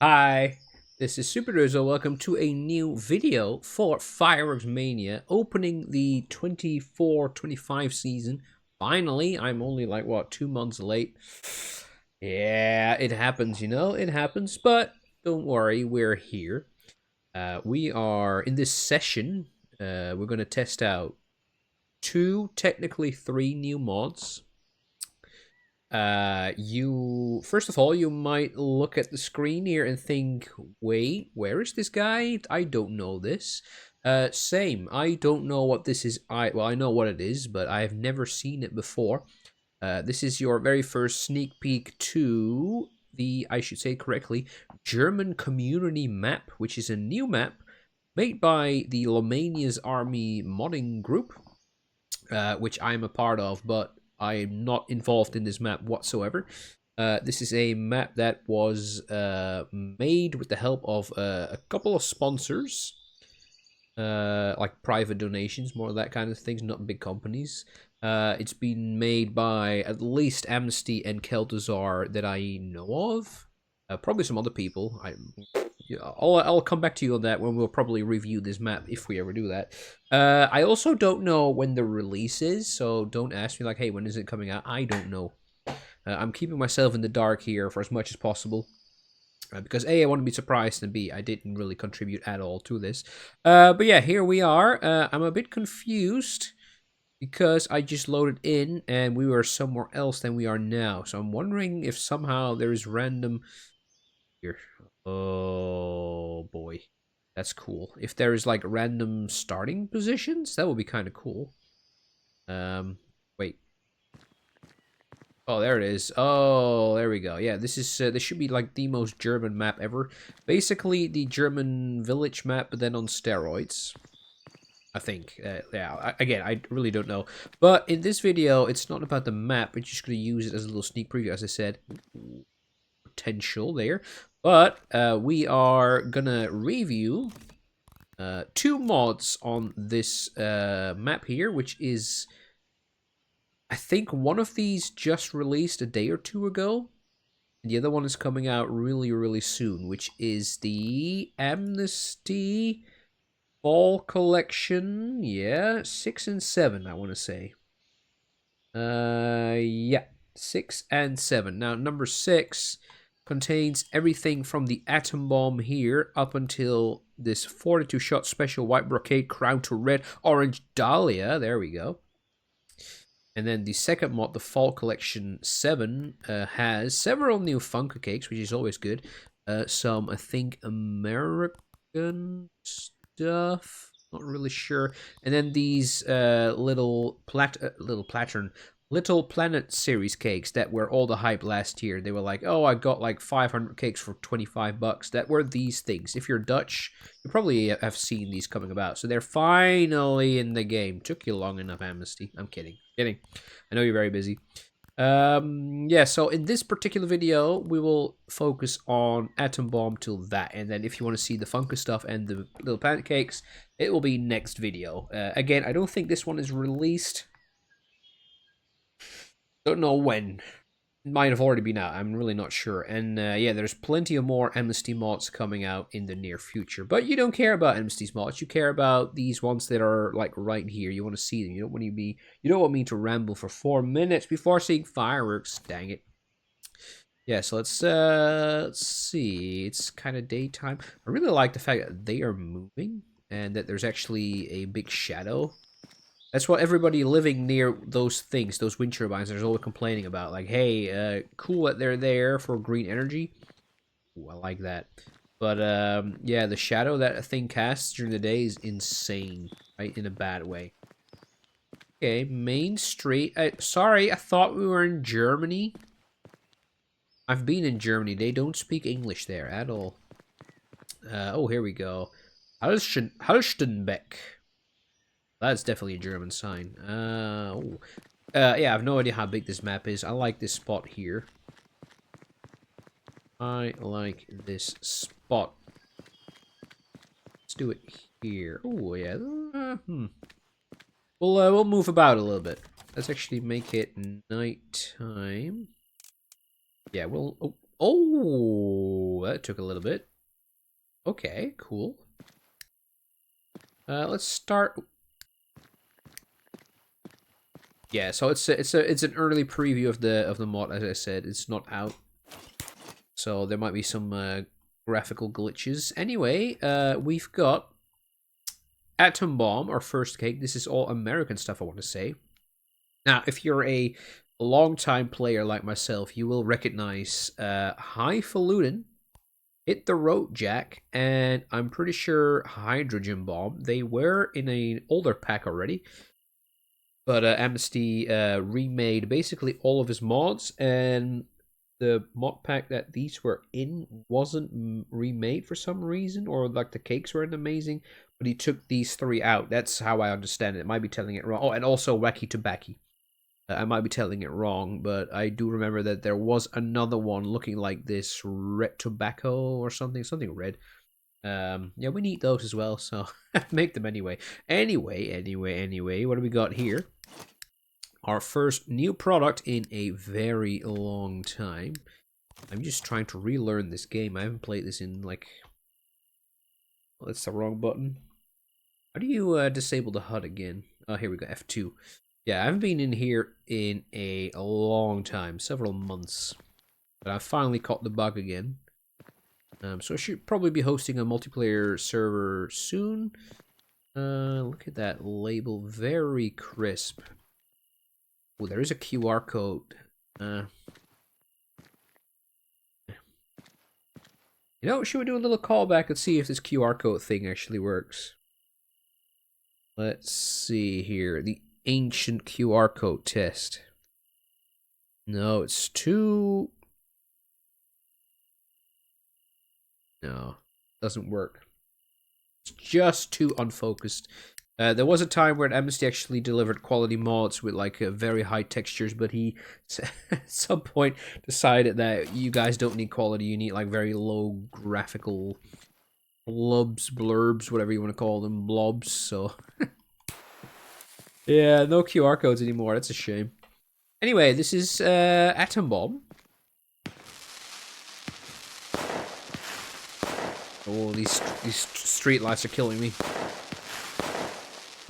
Hi, this is Super Rizzo. Welcome to a new video for Fireworks Mania, opening the 24-25 season. Finally, I'm only like, what, 2 months late? Yeah, it happens, it happens, but don't worry, we're here. We are in this session, we're going to test out technically three new mods. You first of all, you might look at the screen here and think, wait, where is this guy? I don't know this. Same, I don't know what this is. I know what it is, but I have never seen it before. This is your very first sneak peek to the, I should say correctly, German community map, which is a new map made by the Lomania's Army modding group, which I'm a part of, but I'm not involved in this map whatsoever. This is a map that was made with the help of a couple of sponsors, like private donations, more of that kind of things, not big companies. It's been made by at least Amnestey and Keltazar that I know of. Probably some other people. I'll come back to you on that when we'll probably review this map if we ever do that. I also don't know when the release is, so don't ask me like, hey, when is it coming out? I don't know. I'm keeping myself in the dark here for as much as possible. Because A, I want to be surprised, and B, I didn't really contribute at all to this. But yeah, here we are. I'm a bit confused because I just loaded in and we were somewhere else than we are now. So I'm wondering if somehow there is random... Here. Oh boy, that's cool. If there is like random starting positions, that would be kind of cool. Wait. Oh, there it is. Oh, there we go. Yeah, this should be like the most German map ever. Basically, the German village map, but then on steroids. I think. Yeah. Again, I really don't know. But in this video, it's not about the map. We're just gonna use it as a little sneak preview, as I said. Potential there, but we are gonna review two mods on this map here, which is, I think one of these just released a day or two ago, and the other one is coming out really soon, which is the Amnestey Fall Collection. Yeah, 6 and 7, I want to say. Yeah, 6 and 7. Now number 6 contains everything from the atom bomb here up until this 42 shot special white brocade crown to red orange dahlia. There we go. And then the second mod, the Fall Collection 7, has several new Funko cakes, which is always good. Some, I think, American stuff. Not really sure. And then these Little Planet series cakes that were all the hype last year. They were like, oh, I got like 500 cakes for 25 bucks. That were these things. If you're Dutch, you probably have seen these coming about. So they're finally in the game. Took you long enough, Amnesty. I'm kidding. I know you're very busy. Yeah, so in this particular video, we will focus on Atom Bomb till that. And then if you want to see the Funko stuff and the little pancakes, it will be next video. Again, I don't think this one is released. Don't know when. It might have already been out. I'm really not sure. And yeah, there's plenty of more Amnesty mods coming out in the near future. But you don't care about Amnesty's mods. You care about these ones that are like right here. You want to see them. You don't want me to ramble for 4 minutes before seeing fireworks. Dang it. Yeah, so let's see. It's kind of daytime. I really like the fact that they are moving and that there's actually a big shadow. That's what everybody living near those things, those wind turbines, is always complaining about. Like, hey, cool that they're there for green energy. Ooh, I like that. But, yeah, the shadow that a thing casts during the day is insane, right? In a bad way. Okay, Main Street. Sorry, I thought we were in Germany. I've been in Germany. They don't speak English there at all. Oh, here we go. Halstenbeck. That's definitely a German sign. Yeah, I have no idea how big this map is. I like this spot here. I like this spot. Let's do it here. Oh, yeah. We'll move about a little bit. Let's actually make it nighttime. Yeah, we'll... Oh, that took a little bit. Okay, cool. Let's start. Yeah, so it's an early preview of the mod. As I said, it's not out, so there might be some graphical glitches. Anyway, we've got Atom Bomb, our first cake. This is all American stuff, I want to say. Now, if you're a long-time player like myself, you will recognize High Falutin, Hit the Road Jack, and I'm pretty sure Hydrogen Bomb. They were in an older pack already, but Amnestey remade basically all of his mods, and the mod pack that these were in wasn't remade for some reason, or like the cakes weren't amazing, but he took these three out. That's how I understand it. I might be telling it wrong. Oh, and also Wacky Tobacco. I might be telling it wrong, but I do remember that there was another one looking like this, Red Tobacco or something red. Yeah, we need those as well, so make them anyway. Anyway, what do we got here? Our first new product in a very long time. I'm just trying to relearn this game. I haven't played this in like... Oh, that's the wrong button. How do you disable the HUD again? Oh, here we go, F2. Yeah, I haven't been in here in a long time, several months. But I finally caught the bug again. So I should probably be hosting a multiplayer server soon. Look at that label, very crisp. Oh, there is a QR code. You know, should we do a little callback and see if this QR code thing actually works? Let's see here. The ancient QR code test. No, it's too... No, doesn't work. It's just too unfocused. There was a time where Amnestey actually delivered quality mods with like very high textures, but he at some point decided that you guys don't need quality, you need like very low graphical blurbs, whatever you want to call them, blobs, so... Yeah, no QR codes anymore, that's a shame. Anyway, this is Atom Bomb. Oh, these street lights are killing me.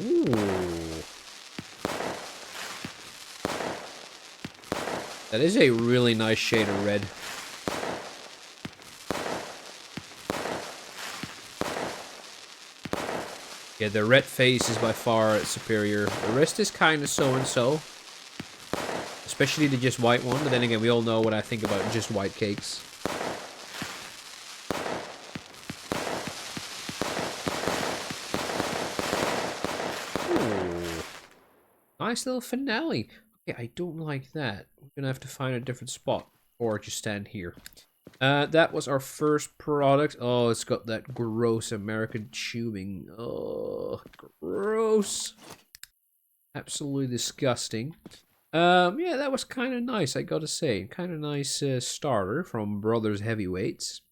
Ooh. That is a really nice shade of red. Yeah, the red face is by far superior. The rest is kind of so-and-so. Especially the just white one, but then again, we all know what I think about just white cakes. Nice little finale. Okay, I don't like that. We're gonna have to find a different spot. Or just stand here. That was our first product. Oh, it's got that gross American tubing. Oh, gross. Absolutely disgusting. Yeah, that was kind of nice, I gotta say. Kind of nice starter from Brothers Heavyweights.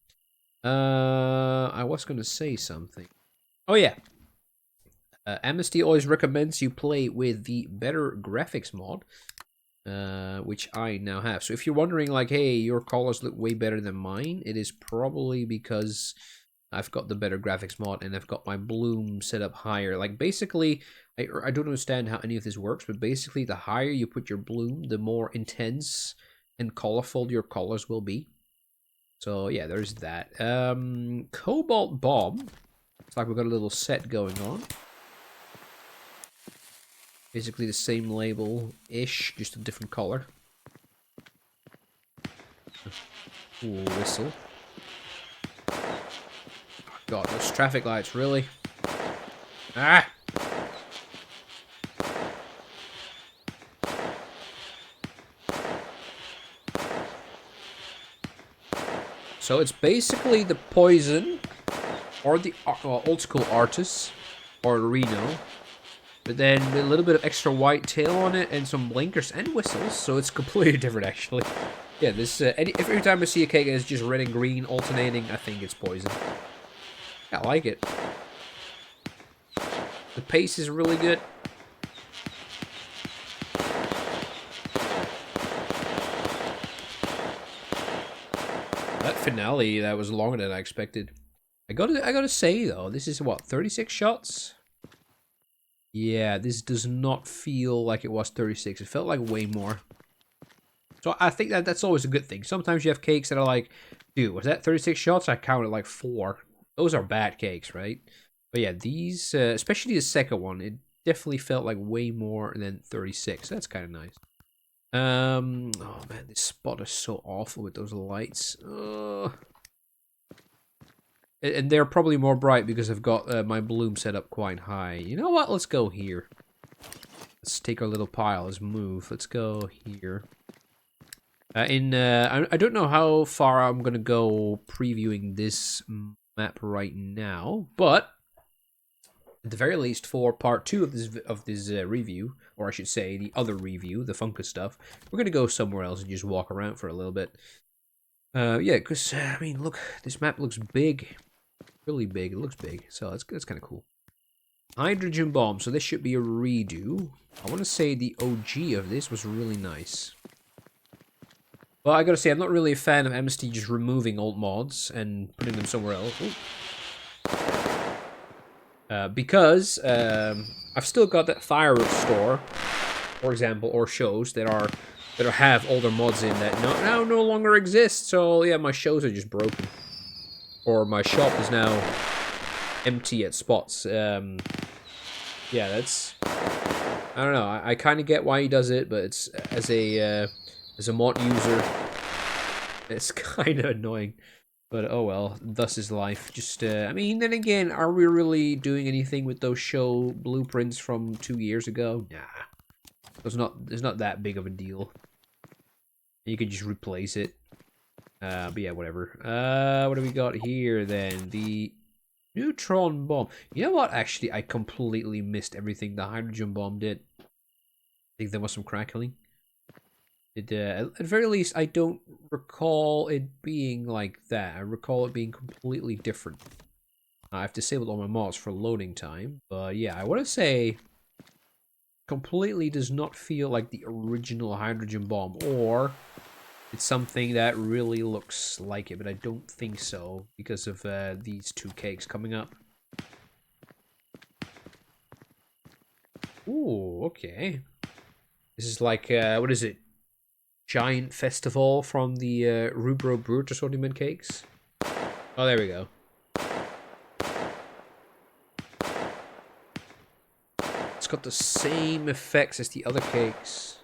I was gonna say something. Oh, yeah. Amnestey always recommends you play with the better graphics mod, which I now have. So if you're wondering, like, hey, your colors look way better than mine, it is probably because I've got the better graphics mod and I've got my bloom set up higher. Like, basically, I don't understand how any of this works, but basically, the higher you put your bloom, the more intense and colorful your colors will be. So, yeah, there's that. Cobalt Bomb. Looks like we've got a little set going on. Basically the same label-ish, just a different color. Ooh, whistle. Oh, God, those traffic lights, really? Ah! So it's basically the Poison, or the old school Artis, or Reno. But then with a little bit of extra white tail on it and some blinkers and whistles, so it's completely different actually. Yeah, this every time I see a cake and it's just red and green alternating, I think it's Poison. I like it. The pace is really good. That finale that was longer than I expected. I gotta say though, this is what, 36 shots? Yeah, this does not feel like it was 36. It felt like way more. So I think that's always a good thing. Sometimes you have cakes that are like, dude, was that 36 shots? I counted like 4. Those are bad cakes, right? But yeah, these, especially the second one, it definitely felt like way more than 36. That's kind of nice. Oh man, this spot is so awful with those lights. And they're probably more bright because I've got my bloom set up quite high. You know what? Let's go here. Let's take our little pile. Let's move. Let's go here. I don't know how far I'm gonna go previewing this map right now, but at the very least, for part 2 of this review, or I should say, the other review, the Funkus stuff, we're gonna go somewhere else and just walk around for a little bit. Yeah, because I mean, look, this map looks big, really big. It looks big, so that's kind of cool. Hydrogen bomb. So this should be a redo. I want to say the OG of this was really nice. Well, I gotta say, I'm not really a fan of Amnestey just removing old mods and putting them somewhere else. Because I've still got that fireworks store, for example, or shows that have older mods in that now no longer exist. So yeah, my shows are just broken, or my shop is now empty at spots. Yeah, that's, I don't know. I kind of get why he does it, but it's as a mod user, it's kind of annoying. But oh well, thus is life. Just, I mean, then again, are we really doing anything with those show blueprints from 2 years ago? Nah. It's not that big of a deal. You could just replace it. But yeah, whatever. What do we got here then? The Neutron bomb. You know what? Actually, I completely missed everything the hydrogen bomb did. I think there was some crackling. At the very least, I don't recall it being like that. I recall it being completely different. I've disabled all my mods for loading time, but yeah, I want to say completely does not feel like the original hydrogen bomb, or it's something that really looks like it, but I don't think so because of these 2 cakes coming up. Ooh, okay. This is like, what is it? Giant festival from the Rubro Brut assortment cakes. Oh, there we go. It's got the same effects as the other cakes.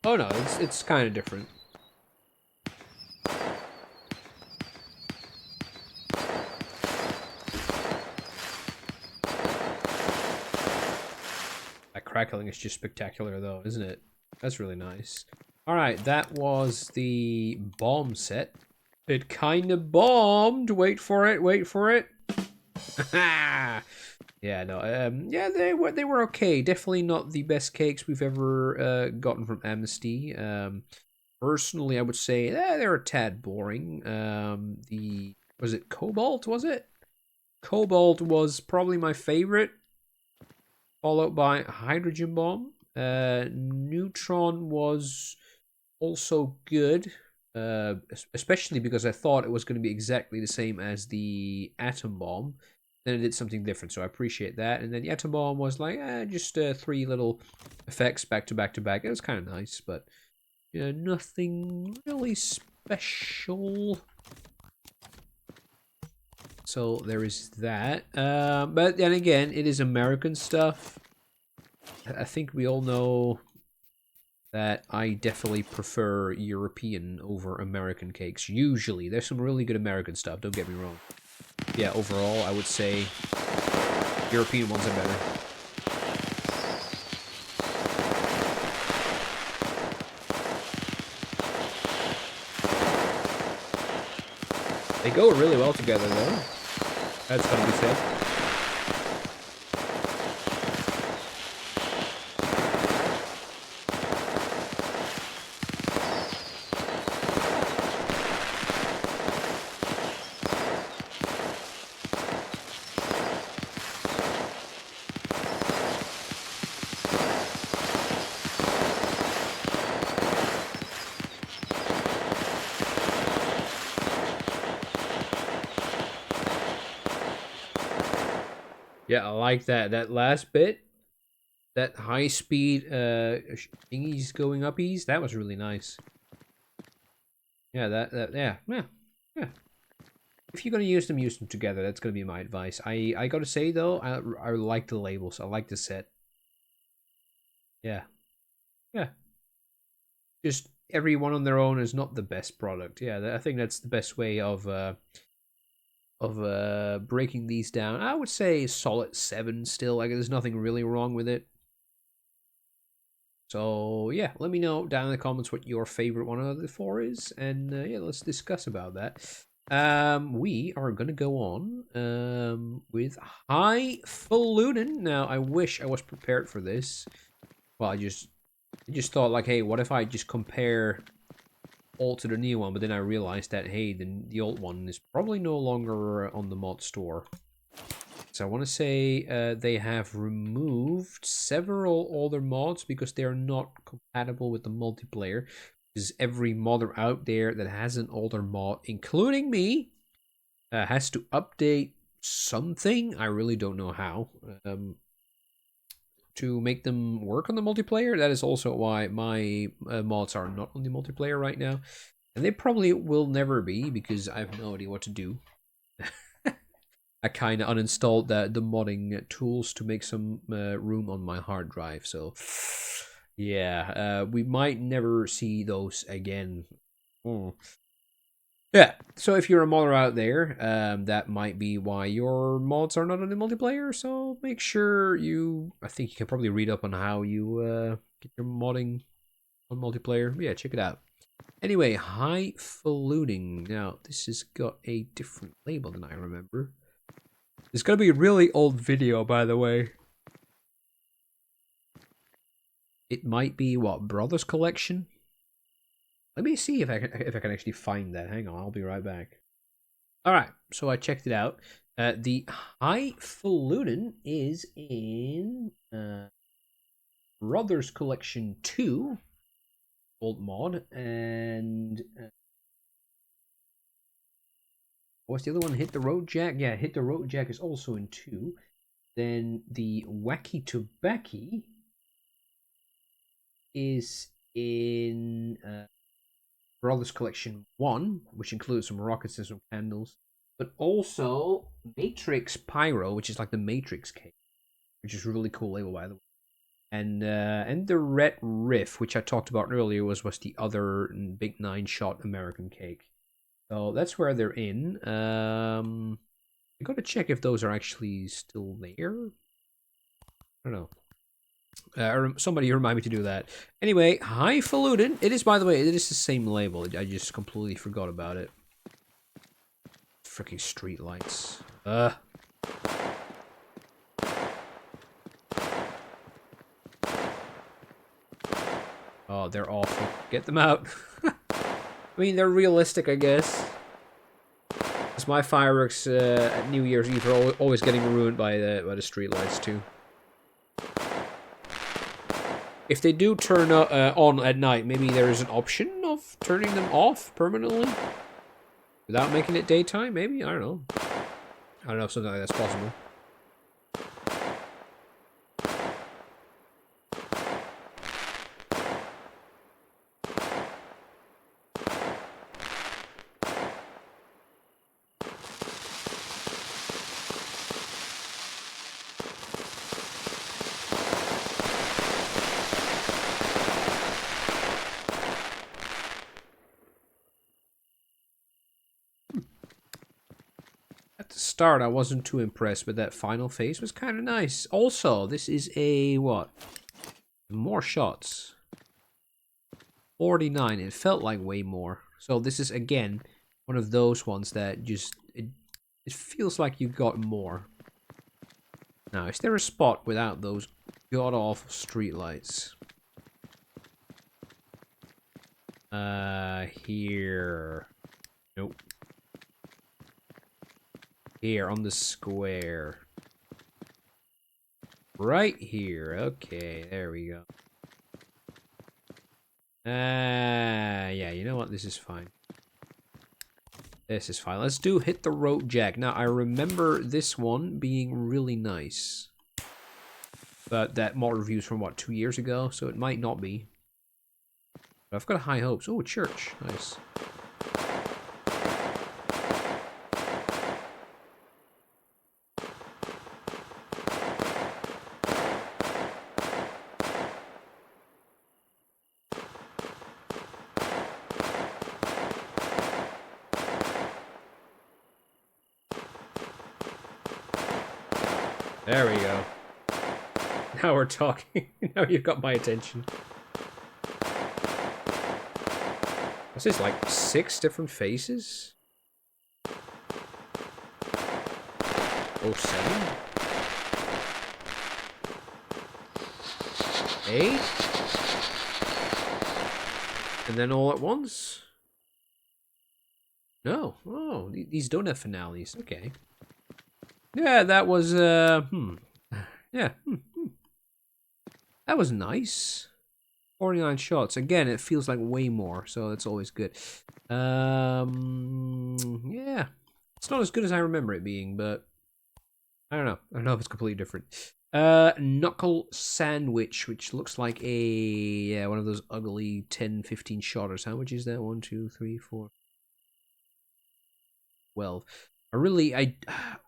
Oh no, it's kind of different. Crackling is just spectacular though, isn't it? That's really nice. Alright, that was the bomb set. It kinda bombed! Wait for it, wait for it! Yeah, no, yeah, they were okay. Definitely not the best cakes we've ever gotten from Amnestey. Personally, I would say they're a tad boring. Was it Cobalt, was it? Cobalt was probably my favorite, followed by Hydrogen Bomb. Neutron was also good, especially because I thought it was going to be exactly the same as the Atom Bomb. Then it did something different, so I appreciate that. And then the Atom Bomb was like, just 3 little effects back to back to back. It was kind of nice, but nothing really special. So there is that. But then again, it is American stuff. I think we all know that I definitely prefer European over American cakes. Usually. There's some really good American stuff, don't get me wrong. Yeah, overall, I would say European ones are better. They go really well together, though. That's gotta be said. Yeah, I like that. That last bit, that high speed thingies going uppies, that was really nice. Yeah, yeah. If you're gonna use them together. That's gonna be my advice. I gotta say though, I like the labels. I like the set. Yeah, yeah. Just every one on their own is not the best product. Yeah, I think that's the best way of breaking these down. I would say solid 7 still. Like there's nothing really wrong with it. So yeah, let me know down in the comments what your favorite one of the 4 is, and yeah, let's discuss about that. We are gonna go on with Highfalutin. Now, I wish I was prepared for this. Well, I just thought like, hey, what if I just compare old to the new one? But then I realized that hey, the old one is probably no longer on the mod store. So I want to say they have removed several older mods because they are not compatible with the multiplayer. Because every modder out there that has an older mod, including me, has to update something. I really don't know how. To make them work on the multiplayer. That is also why my mods are not on the multiplayer right now. And they probably will never be because I have no idea what to do. I kind of uninstalled the modding tools to make some room on my hard drive. So, yeah, we might never see those again. Mm. Yeah, so if you're a modder out there, that might be why your mods are not on the multiplayer. So make sure I think you can probably read up on how you get your modding on multiplayer. Yeah, check it out. Anyway, Highfalutin. Now, this has got a different label than I remember. It's gonna be a really old video, by the way. It might be what, Brothers Collection? Let me see if I can actually find that. Hang on, I'll be right back. All right, so I checked it out. The Highfalutin is in Brothers Collection 2, old mod, and what's the other one? Hit the Road Jack. Yeah, Hit the Road Jack is also in 2. Then the Wacky Tobacky is in Brothers Collection 1, which includes some rockets and some candles, but also Matrix Pyro, which is like the Matrix cake, which is a really cool label, by the way. And the Red Riff, which I talked about earlier, was the other big 9-shot American cake. So that's where they're in. I gotta check if those are actually still there. I don't know. Somebody remind me to do that. Anyway, Highfalutin. It is, by the way, it is the same label. I just completely forgot about it. Freaking street lights. Oh, they're awful. Get them out. I mean, they're realistic, I guess. Because my fireworks at New Year's Eve are always getting ruined by the street lights too. If they do turn on at night, maybe there is an option of turning them off permanently without making it daytime. Maybe, I don't know. I don't know if something like that's possible. At the start, I wasn't too impressed, but that final phase was kind of nice. Also, this is a, what? More shots. 49. It felt like way more. So this is, again, one of those ones that just, it feels like you got more. Now, is there a spot without those god-awful streetlights? Here. Nope. Here, on the square. Right here. Okay, there we go. Yeah, you know what? This is fine. This is fine. Let's do Hit the Road Jack. Now, I remember this one being really nice. But that mod review's from, what, 2 years ago? So it might not be. But I've got high hopes. Oh, a church. Nice. There we go. Now we're talking. Now you've got my attention. What's this, like 6 different faces? 07? 8? And then all at once? No. Oh, these don't have finales. Okay. Yeah, that was, Yeah. That was nice. 49 shots. Again, it feels like way more, so that's always good. Yeah. It's not as good as I remember it being, but I don't know. I don't know if it's completely different. Knuckle Sandwich, which looks like a one of those ugly 10, 15 shotters. How much is that? 1, 2, 3, 4, 12.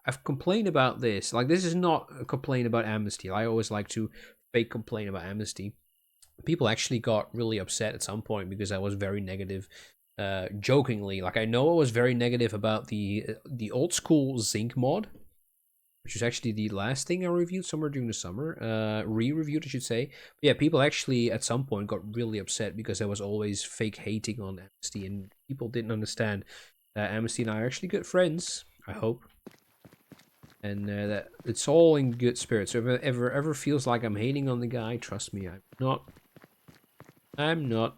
I've complained about this. Like, this is not a complaint about Amnestey. I always like to fake complain about Amnestey. People actually got really upset at some point because I was very negative, jokingly. Like, I know I was very negative about the old school Zinc mod, which was actually the last thing I reviewed somewhere during the summer. Re-reviewed, I should say. But yeah, people actually at some point got really upset because I was always fake hating on Amnestey, and people didn't understand. Amnestey and I are actually good friends, I hope. And that it's all in good spirits. So if it ever feels like I'm hating on the guy, trust me, I'm not. I'm not.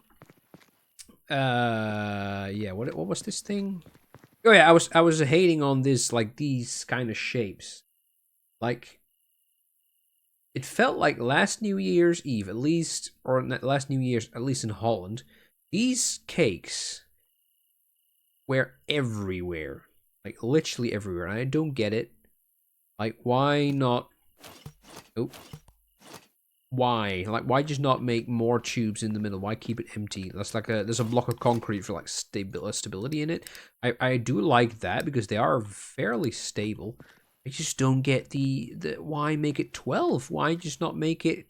Yeah. What was this thing? Oh yeah, I was hating on this, like, these kind of shapes. Like, it felt like last New Year's Eve, at least, or last New Year's, at least in Holland, these cakes were everywhere, like literally everywhere. And I don't get it. Like, why not? Oh. Why? Like, why just not make more tubes in the middle? Why keep it empty? That's like there's a block of concrete for like stability in it. I do like that because they are fairly stable. I just don't get the why make it 12? Why just not make it,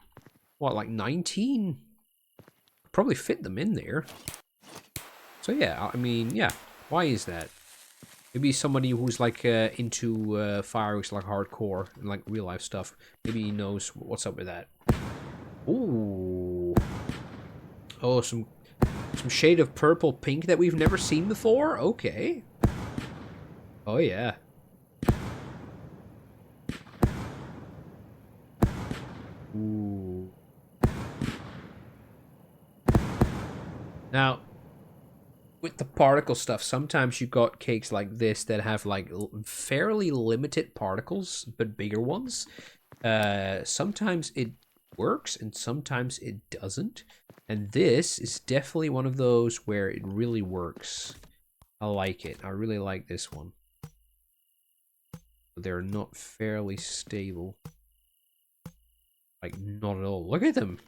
what, like 19? Probably fit them in there. So yeah, I mean, yeah. Why is that? Maybe somebody who's like into fireworks, like hardcore and like real life stuff. Maybe he knows what's up with that. Ooh. Oh, some shade of purple pink that we've never seen before? Okay. Oh, yeah. Ooh. Now, with the particle stuff, sometimes you got cakes like this that have like fairly limited particles, but bigger ones. Sometimes it works and sometimes it doesn't, and this is definitely one of those where it really works. I like it. I really like this one. They're not fairly stable, like, not at all. Look at them.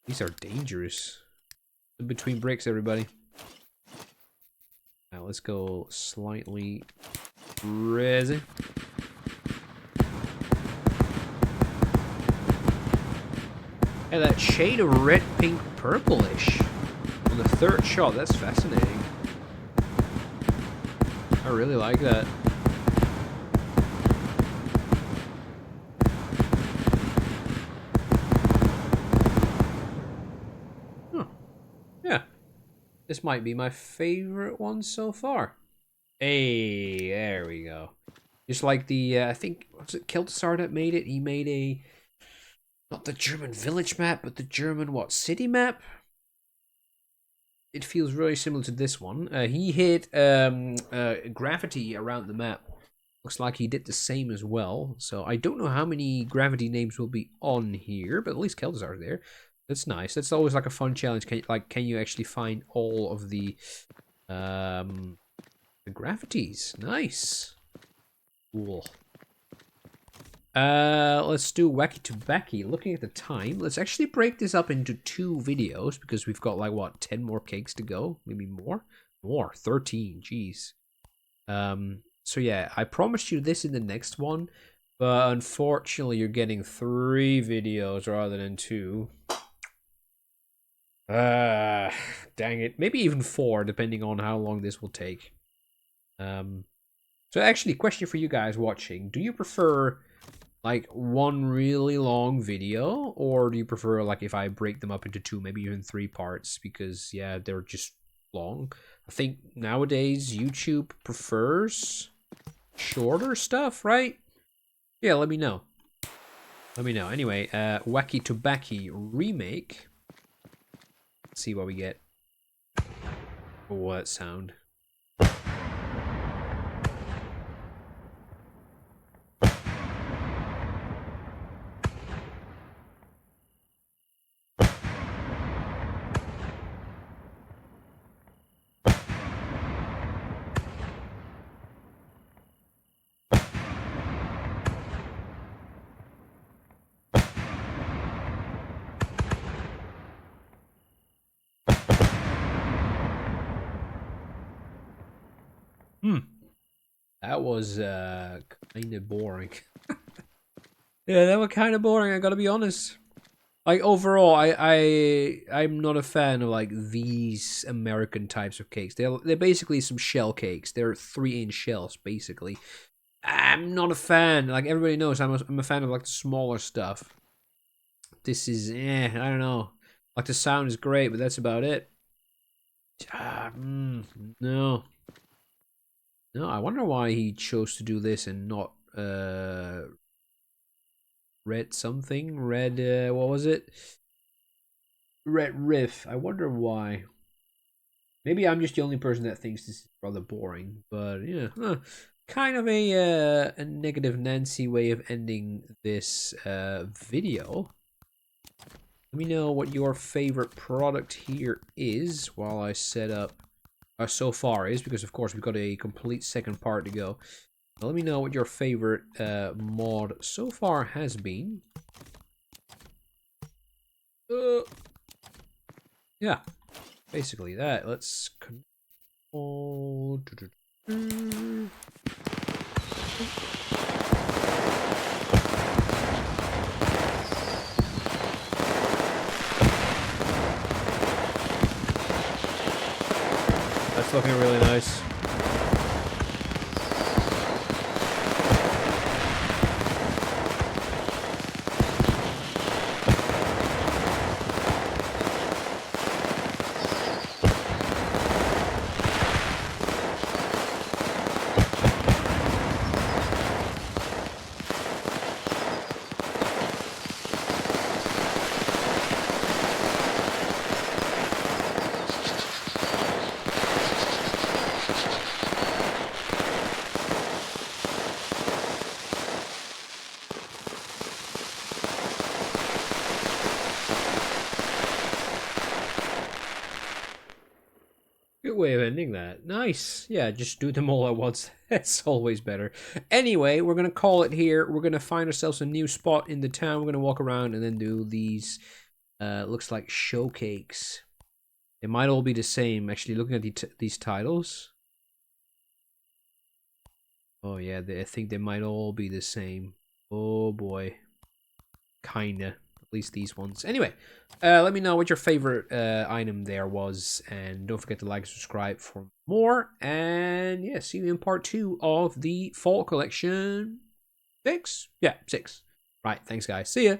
These are dangerous. In between bricks, everybody. Now let's go slightly resin. Yeah, that shade of red, pink, purplish on the third shot. That's fascinating. I really like that. Huh. Yeah. This might be my favorite one so far. Hey, there we go. Just like the, I think, was it Keltasar that made it? He made a, not the German village map, but the German, what, city map? It feels really similar to this one. He hit gravity around the map. Looks like he did the same as well. So I don't know how many gravity names will be on here, but at least Keltasar's there. That's nice. That's always like a fun challenge. Can you actually find all of the The gravities, nice. Cool. Let's do Wacky to Backy. Looking at the time, let's actually break this up into 2 videos because we've got like what, 10 more cakes to go, maybe more. 13. Jeez. So yeah, I promised you this in the next one, but unfortunately, you're getting 3 videos rather than 2. Dang it. Maybe even 4, depending on how long this will take. So actually, question for you guys watching: do you prefer like one really long video, or do you prefer like if I break them up into 2, maybe even 3 parts? Because yeah, they're just long. I think nowadays YouTube prefers shorter stuff, right? Yeah, let me know. Let me know. Anyway, Wacky to Backy remake. Let's see what we get. Oh, that sound. That was kind of boring. Yeah, that was kind of boring. I gotta be honest. Like overall, I'm not a fan of like these American types of cakes. They're basically some shell cakes. They're 3-inch shells basically. I'm not a fan. Like everybody knows, I'm a fan of like the smaller stuff. This is I don't know. Like the sound is great, but that's about it. No. No, I wonder why he chose to do this and not Red something? Red what was it? Red Riff. I wonder why. Maybe I'm just the only person that thinks this is rather boring, but yeah, kind of a negative Nancy way of ending this video. Let me know what your favorite product here is while I set up so far is, because of course we've got a complete second part to go. Now, let me know what your favorite mod so far has been. Yeah, basically that. Let's control. That's looking really nice. Good way of ending that. Nice. Yeah, just do them all at once. That's always better. Anyway, we're going to call it here. We're going to find ourselves a new spot in the town. We're going to walk around and then do these, looks like showcakes. They might all be the same, actually, looking at these titles. Oh, yeah, I think they might all be the same. Oh, boy. Kinda. At least these ones. Anyway, let me know what your favorite item there was, and don't forget to like and subscribe for more. And yeah, see you in part 2 of the Fall Collection 6. Yeah, 6. Right, thanks guys. See ya.